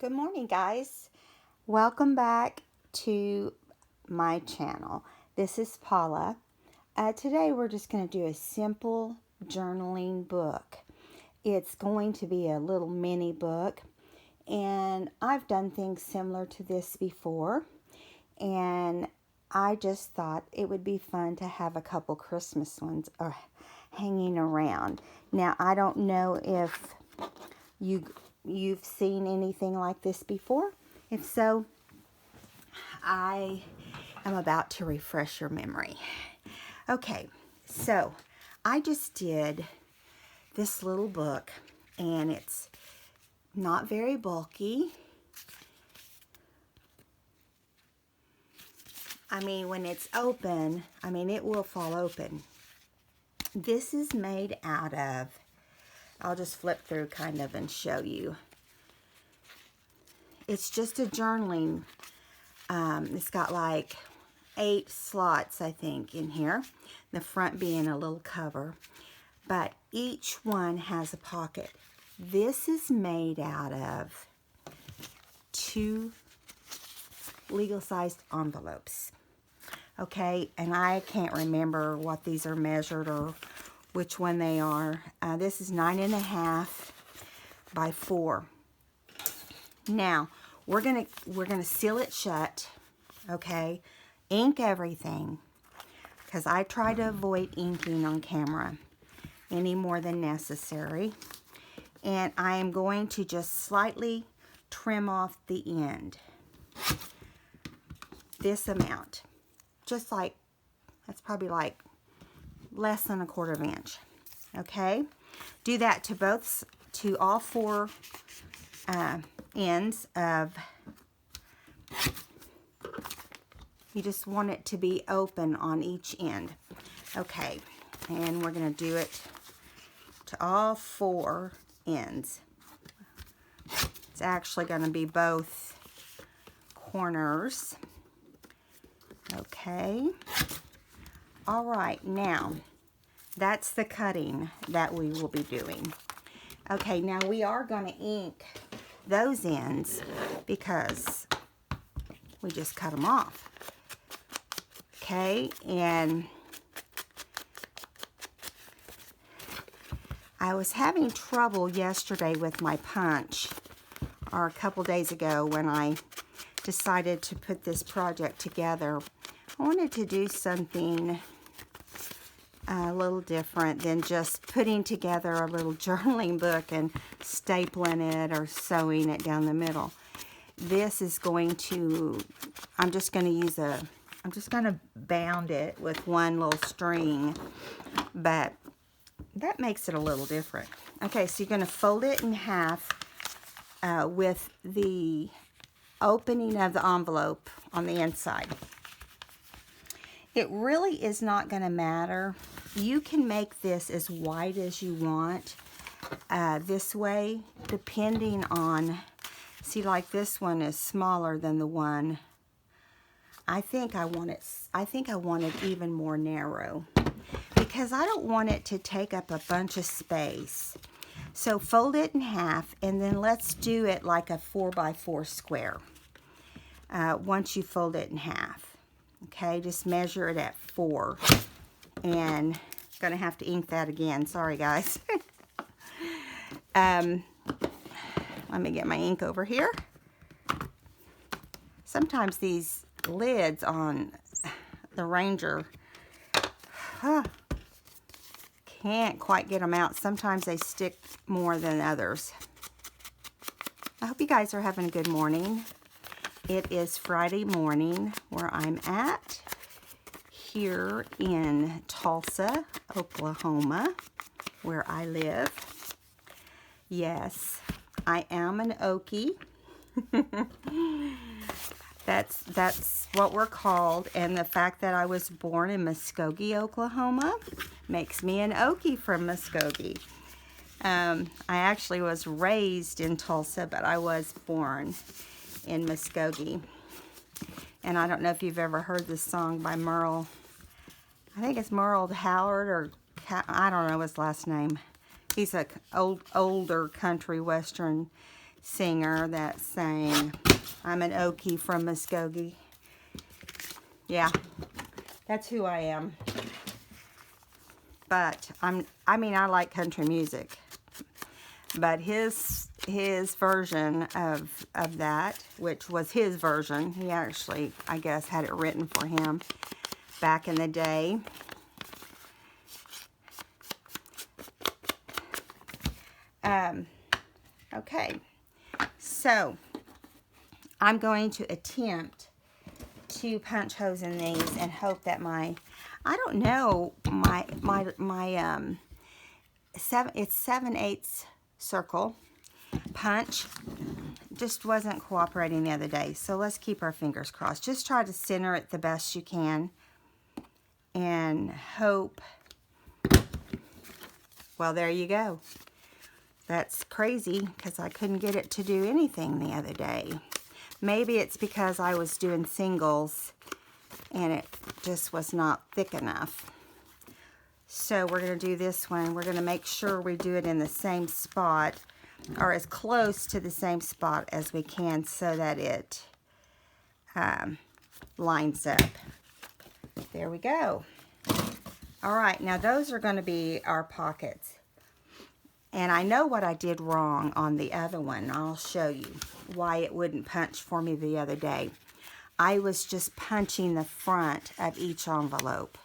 Good morning, guys. Welcome back to my channel. This is Paula. Today we're just going to do a simple journaling book. It's going to be a little mini book, and I've done things similar to this before, and I just thought it would be fun to have a couple Christmas ones hanging around. Now, I don't know if you've seen anything like this before. If so, I am about to refresh your memory. Okay, so I just did this little book, and it's not very bulky. I mean, when it's open, it will fall open. This is made out of, I'll just flip through kind of and show you. It's just a journaling. It's got like 8 slots, I think, in here. The front being a little cover. But each one has a pocket. This is made out of 2 legal-sized envelopes. Okay, and I can't remember what these are measured or which one they are. This is 9.5 by 4. Now we're gonna seal it shut. Okay, ink everything, because I try to avoid inking on camera any more than necessary. And I am going to just slightly trim off the end. This amount, just like, that's probably like less than 1/4 inch. Okay, do that to all 4 ends of. You just want it to be open on each end. Okay, and we're going to do it to all 4 ends. It's actually going to be both corners. Okay. All right, now that's the cutting that we will be doing. Okay, now we are going to ink those ends because we just cut them off. Okay, and I was having trouble yesterday with my punch, or a couple days ago when I decided to put this project together. I wanted to do something a little different than just putting together a little journaling book and stapling it or sewing it down the middle. This is going to, I'm just going to bound it with one little string, but that makes it a little different. Okay, so you're going to fold it in half with the opening of the envelope on the inside. It really is not going to matter. You can make this as wide as you want this way, depending on, see, like this one is smaller than the one. I think I want it even more narrow because I don't want it to take up a bunch of space. So fold it in half, and then let's do it like a 4x4 square. Once you fold it in half. Okay, just measure it at 4. And gonna have to ink that again. Sorry, guys. Let me get my ink over here. Sometimes these lids on the Ranger, can't quite get them out. Sometimes they stick more than others. I hope you guys are having a good morning. It is Friday morning where I'm at, here in Tulsa, Oklahoma, where I live. Yes, I am an Okie. That's what we're called, and the fact that I was born in Muskogee, Oklahoma, makes me an Okie from Muskogee. I actually was raised in Tulsa, but I was born in Muskogee. And I don't know if you've ever heard this song by Merle. I think it's Merle Howard, or I don't know his last name. He's a older country western singer that sang I'm an Okie from Muskogee. Yeah, that's who I am. But I mean, I like country music. But his version of that, which was his version, he actually, I guess, had it written for him back in the day. Okay, so I'm going to attempt to punch holes in these and hope that my, I don't know, my it's 7/8 circle punch just wasn't cooperating the other day. So let's keep our fingers crossed. Just try to center it the best you can and hope. Well, there you go. That's crazy because I couldn't get it to do anything the other day. Maybe it's because I was doing singles and it just was not thick enough. So we're going to do this one. We're going to make sure we do it in the same spot, or as close to the same spot as we can, so that it lines up. There we go. All right, now those are going to be our pockets. And I know what I did wrong on the other one. I'll show you why it wouldn't punch for me the other day. I was just punching the front of each envelope.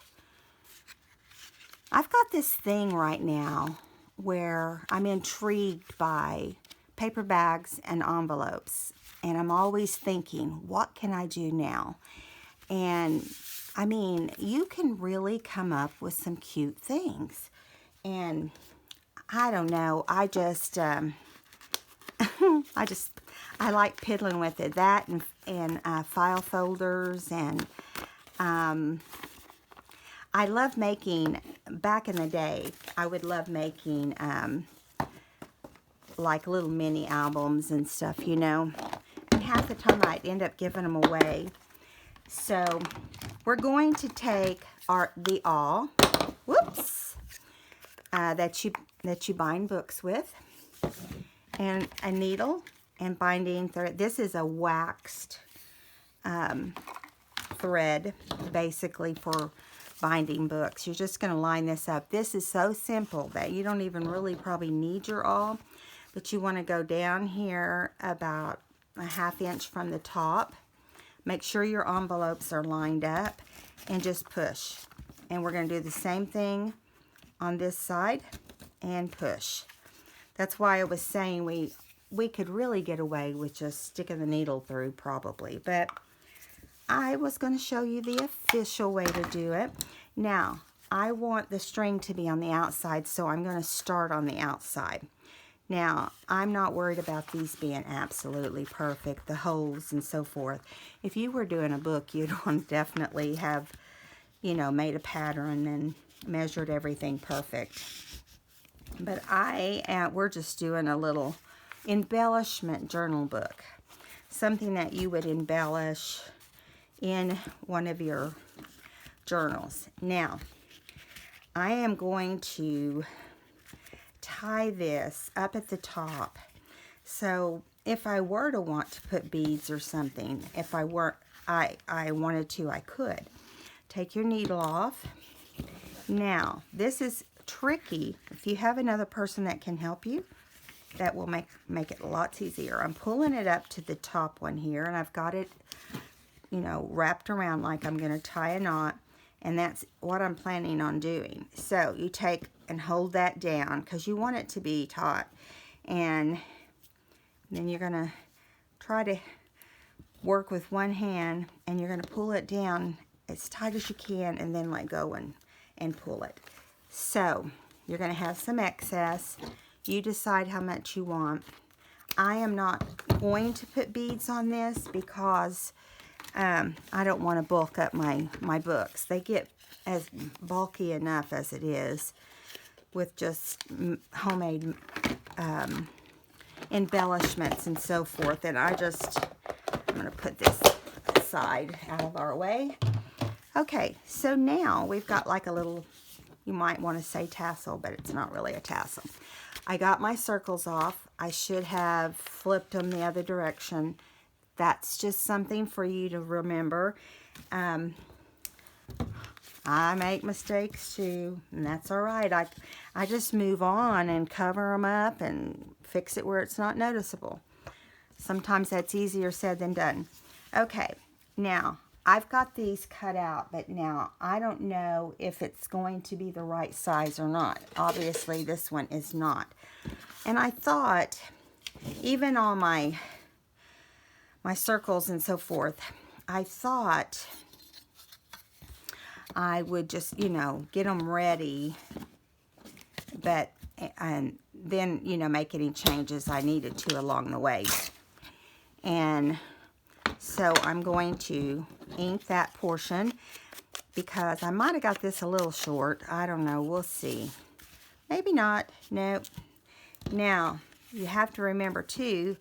I've got this thing right now where I'm intrigued by paper bags and envelopes. And I'm always thinking, what can I do now? And I mean, you can really come up with some cute things. And I don't know, I just, I like piddling with it. That and file folders, and I love making, back in the day, I would love making like little mini albums and stuff, you know. And half the time I'd end up giving them away. So we're going to take the awl, whoops, that you bind books with, and a needle and binding thread. This is a waxed thread, basically, for binding books. You're just going to line this up. This is so simple that you don't even really probably need your awl, but you want to go down here about a 1/2 inch from the top. Make sure your envelopes are lined up and just push. And we're going to do the same thing on this side and push. That's why I was saying we could really get away with just sticking the needle through, probably, but I was going to show you the official way to do it. Now, I want the string to be on the outside, so I'm going to start on the outside. Now, I'm not worried about these being absolutely perfect, the holes and so forth. If you were doing a book, you'd want to definitely have, you know, made a pattern and measured everything perfect. But we're just doing a little embellishment journal book. Something that you would embellish in one of your journals. Now, I am going to tie this up at the top. So if I were to want to put beads or something, if I wanted to, I could. Take your needle off. Now, this is tricky. If you have another person that can help you, that will make it lots easier. I'm pulling it up to the top one here, and I've got it, you know, wrapped around like I'm going to tie a knot, and that's what I'm planning on doing. So you take and hold that down because you want it to be taut, and then you're going to try to work with one hand, and you're going to pull it down as tight as you can, and then let go and pull it. So you're going to have some excess. You decide how much you want. I am not going to put beads on this because I don't want to bulk up my books. They get as bulky enough as it is with just homemade embellishments and so forth. And I'm going to put this aside out of our way. Okay, so now we've got like a little, you might want to say tassel, but it's not really a tassel. I got my circles off. I should have flipped them the other direction. That's just something for you to remember. I make mistakes too, and that's all right. I just move on and cover them up and fix it where it's not noticeable. Sometimes that's easier said than done. Okay, now I've got these cut out, but now I don't know if it's going to be the right size or not. Obviously, this one is not. And I thought, even on my circles and so forth, I thought I would just, you know, get them ready, but, and then, you know, make any changes I needed to along the way. And so I'm going to ink that portion because I might have got this a little short. I don't know. We'll see. Maybe not. Nope. Now, you have to remember too,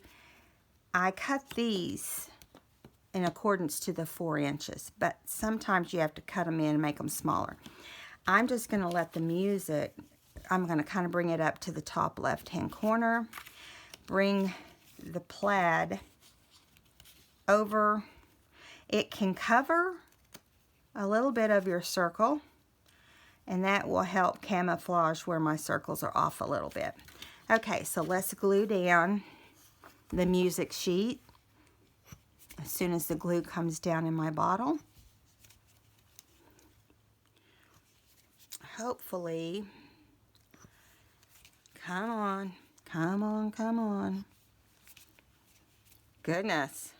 I cut these in accordance to the 4 inches, but sometimes you have to cut them in and make them smaller. I'm just going to let the music, I'm going to kind of bring it up to the top left-hand corner, bring the plaid over. It can cover a little bit of your circle, and that will help camouflage where my circles are off a little bit. Okay, so let's glue down the music sheet as soon as the glue comes down in my bottle. Hopefully, come on, come on, come on. Goodness,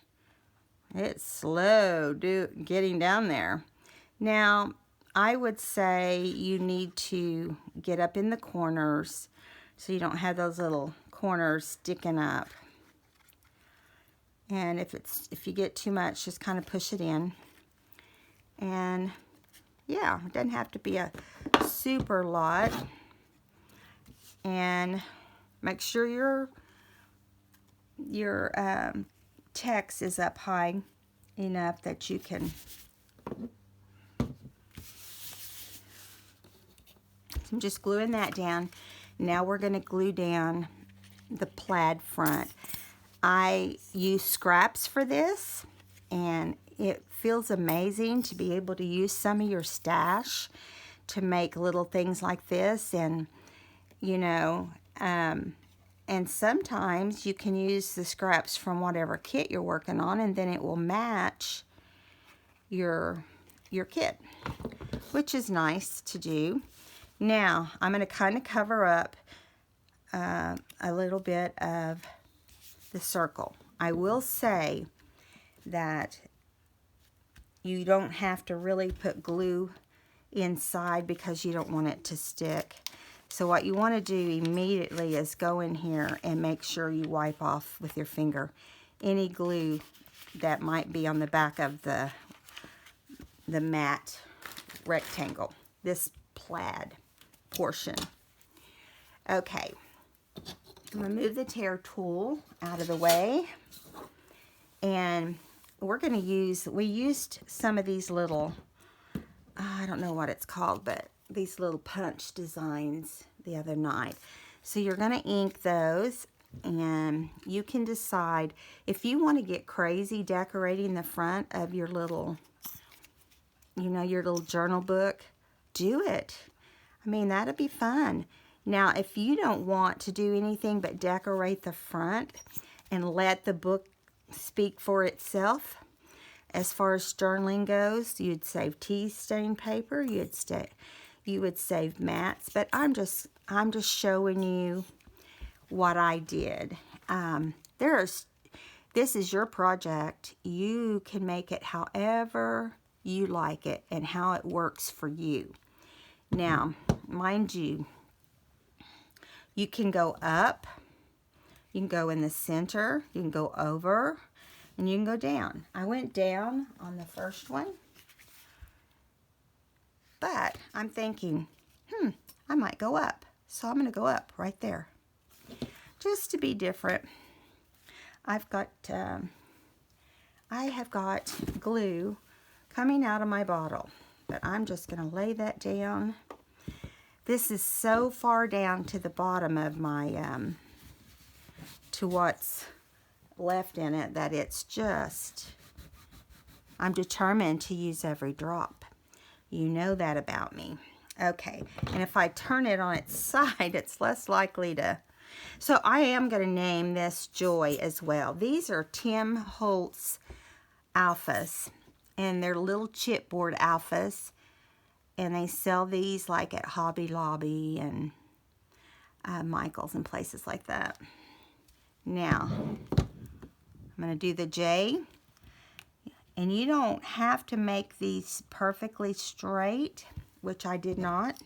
it's slow getting down there. Now, I would say you need to get up in the corners so you don't have those little corners sticking up. And if you get too much, just kind of push it in. And yeah, it doesn't have to be a super lot. And make sure your text is up high enough that you can. I'm just gluing that down. Now we're going to glue down the plaid front. I use scraps for this, and it feels amazing to be able to use some of your stash to make little things like this. And you know, and sometimes you can use the scraps from whatever kit you're working on, and then it will match your kit, which is nice to do. Now I'm going to kind of cover up a little bit of the circle. I will say that you don't have to really put glue inside because you don't want it to stick. So what you want to do immediately is go in here and make sure you wipe off with your finger any glue that might be on the back of the matte rectangle, this plaid portion. Okay, I'm going to move the tear tool out of the way, and we're going to use, we used some of these little, I don't know what it's called, but these little punch designs the other night. So you're going to ink those, and you can decide if you want to get crazy decorating the front of your little, you know, your little journal book. Do it. I mean, that'll be fun. Now, if you don't want to do anything but decorate the front and let the book speak for itself, as far as journaling goes, you'd save tea stain paper, you would save mats, but I'm just showing you what I did. This is your project. You can make it however you like it and how it works for you. Now, mind you, you can go up, you can go in the center, you can go over, and you can go down. I went down on the first one, but I'm thinking, I might go up. So I'm going to go up right there, just to be different. I have got glue coming out of my bottle, but I'm just going to lay that down This is so far down to the bottom of my, to what's left in it, that it's just, I'm determined to use every drop. You know that about me. Okay, and if I turn it on its side, it's less likely to. So I am going to name this Joy as well. These are Tim Holtz alphas, and they're little chipboard alphas, and they sell these like at Hobby Lobby and Michael's and places like that. Now, I'm going to do the J, and you don't have to make these perfectly straight, which I did not.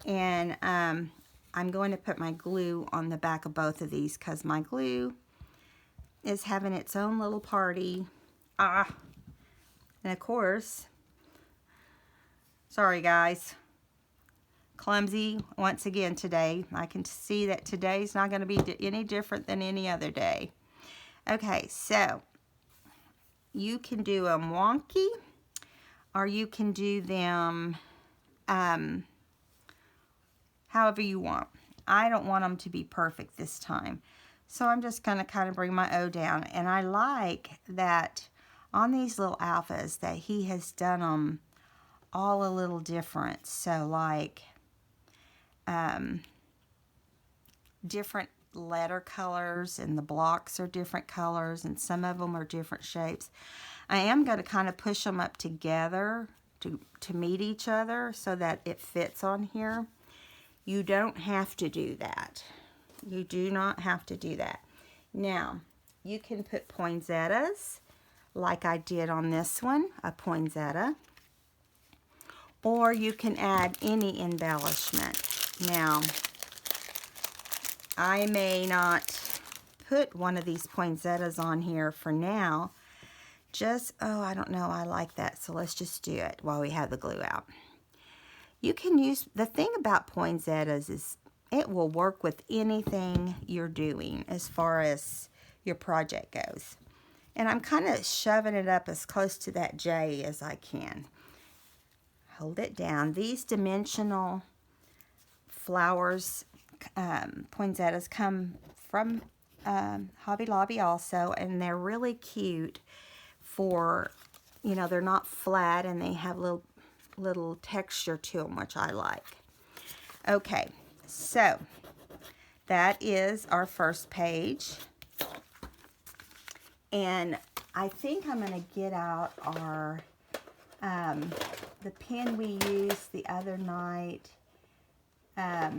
And I'm going to put my glue on the back of both of these because my glue is having its own little party. And of course, sorry guys, clumsy once again today. I can see that today's not going to be any different than any other day. Okay, so you can do them wonky, or you can do them however you want. I don't want them to be perfect this time, so I'm just going to kind of bring my O down. And I like that on these little alphas that he has done them all a little different. So like different letter colors, and the blocks are different colors, and some of them are different shapes. I am going to kind of push them up together to meet each other so that it fits on here. You don't have to do that. You do not have to do that. Now, you can put poinsettias like I did on this one, a poinsettia, or you can add any embellishment. Now, I may not put one of these poinsettias on here for now. Just, oh, I don't know, I like that, so let's just do it while we have the glue out. You can use, the thing about poinsettias is it will work with anything you're doing as far as your project goes. And I'm kind of shoving it up as close to that J as I can. Hold it down. These dimensional flowers, poinsettias, come from Hobby Lobby also, and they're really cute for, you know, they're not flat and they have little texture to them, which I like. Okay, so that is our first page. And I think I'm going to get out our, the pen we used the other night. I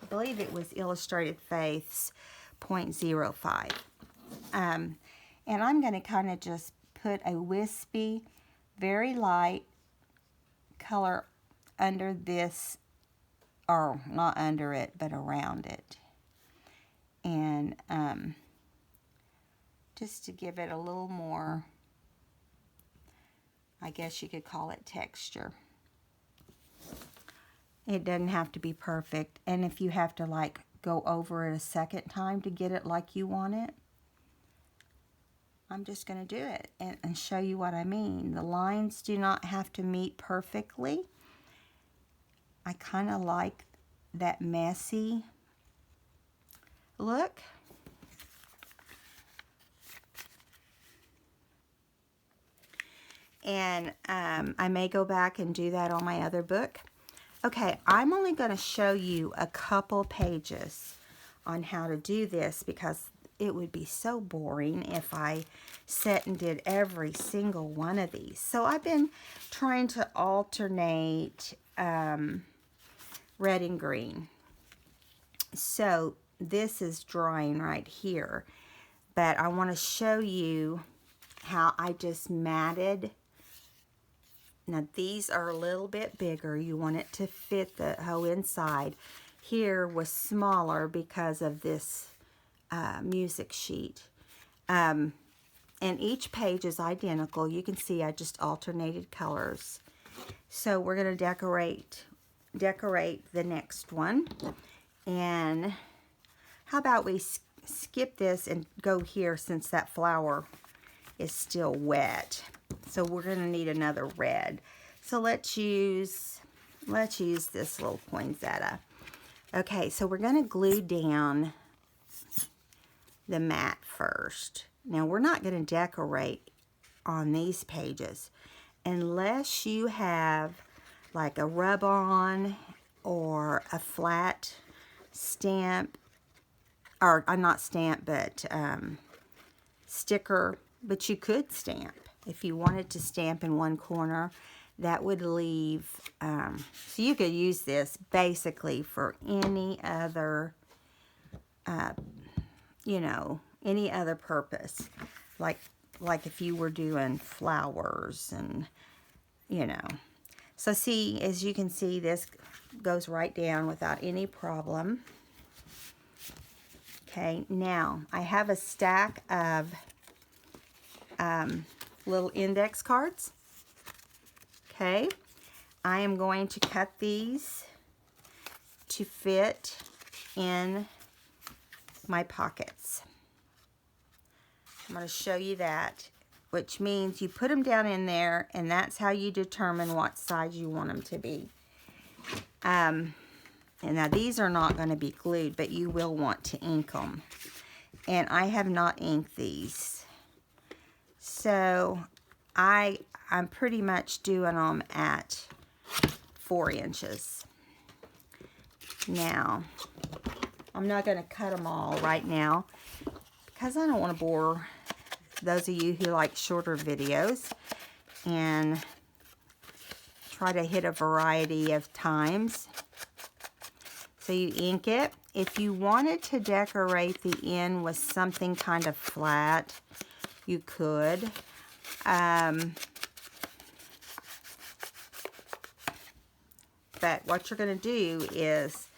believe it was Illustrated Faith's .05. And I'm going to kind of just put a wispy, very light color under this, or not under it, but around it. And just to give it a little more, I guess you could call it texture. It doesn't have to be perfect. And if you have to like go over it a second time to get it like you want it, I'm just going to do it and show you what I mean. The lines do not have to meet perfectly. I kind of like that messy look. And I may go back and do that on my other book. Okay, I'm only going to show you a couple pages on how to do this because it would be so boring if I sat and did every single one of these. So I've been trying to alternate red and green. So this is drying right here, but I want to show you how I just matted. Now these are a little bit bigger. You want it to fit the hoe inside. Here was smaller because of this music sheet. And each page is identical. You can see I just alternated colors. So we're going to decorate the next one. And how about we skip this and go here since that flower is still wet. So we're going to need another red. So let's use, let's use this little poinsettia. Okay, so we're going to glue down the mat first. Now, we're not going to decorate on these pages unless you have like a rub-on or a flat stamp, or not stamp, but sticker. But you could stamp. If you wanted to stamp in one corner, that would leave, so you could use this basically for any other, you know, any other purpose. Like if you were doing flowers and, you know. So see, as you can see, this goes right down without any problem. Okay, now I have a stack of little index cards. Okay, I am going to cut these to fit in my pockets. I'm going to show you that, which means you put them down in there, and that's how you determine what size you want them to be. And now these are not going to be glued, but you will want to ink them. And I have not inked these. So I'm pretty much doing them at 4 inches. Now, I'm not going to cut them all right now because I don't want to bore those of you who like shorter videos and try to hit a variety of times. So you ink it. If you wanted to decorate the end with something kind of flat, you could. But what you're going to do is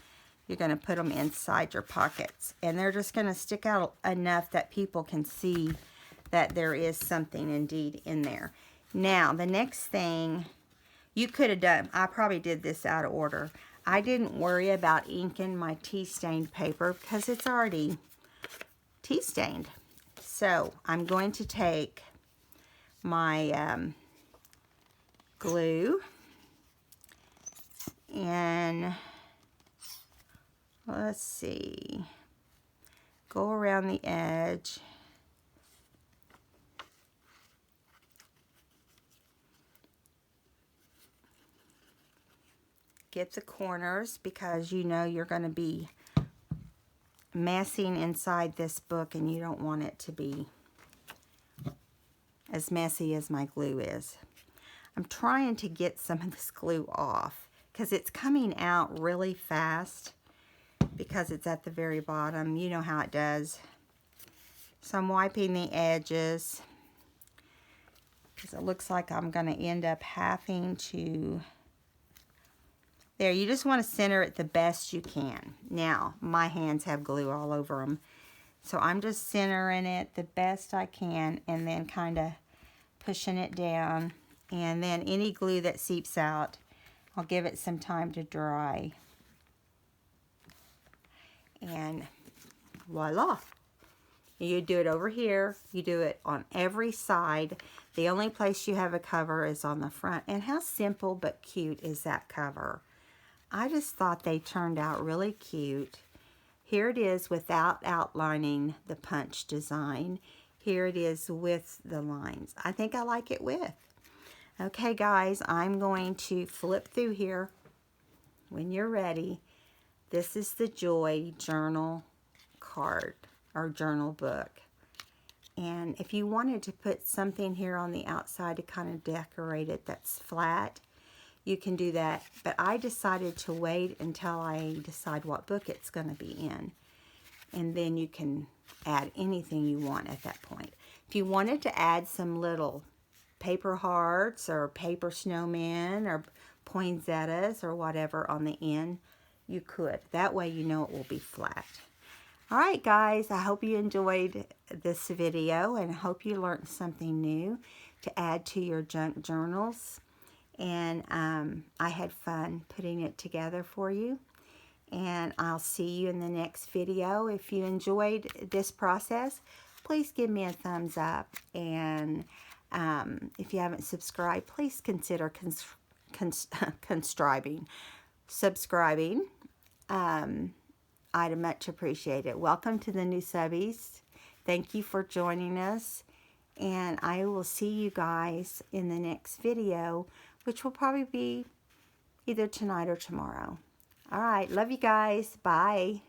you're going to put them inside your pockets. And they're just going to stick out enough that people can see that there is something indeed in there. Now, the next thing you could have done, I probably did this out of order. I didn't worry about inking my tea-stained paper because it's already tea-stained. So, I'm going to take my glue and let's see, go around the edge. Get the corners because you know you're going to be messing inside this book and you don't want it to be as messy as my glue is. I'm trying to get some of this glue off because it's coming out really fast because it's at the very bottom. You know how it does. So I'm wiping the edges because it looks like I'm going to end up having to... There, you just want to center it the best you can. Now, my hands have glue all over them. So I'm just centering it the best I can and then kind of pushing it down. And then any glue that seeps out, I'll give it some time to dry. And voila. You do it over here. You do it on every side. The only place you have a cover is on the front. And how simple but cute is that cover? I just thought they turned out really cute. Here it is without outlining the punch design. Here it is with the lines. I think I like it with. Okay, guys, I'm going to flip through here when you're ready. This is the Joy journal card or journal book. And if you wanted to put something here on the outside to kind of decorate it that's flat, you can do that. But I decided to wait until I decide what book it's going to be in. And then you can add anything you want at that point. If you wanted to add some little paper hearts or paper snowmen or poinsettias or whatever on the end, you could. That way you know it will be flat. All right, guys, I hope you enjoyed this video and I hope you learned something new to add to your junk journals. And I had fun putting it together for you. And I'll see you in the next video. If you enjoyed this process, please give me a thumbs up. And if you haven't subscribed, please consider subscribing. I'd much appreciate it. Welcome to the new subbies. Thank you for joining us. And I will see you guys in the next video, which will probably be either tonight or tomorrow. All right. Love you guys. Bye.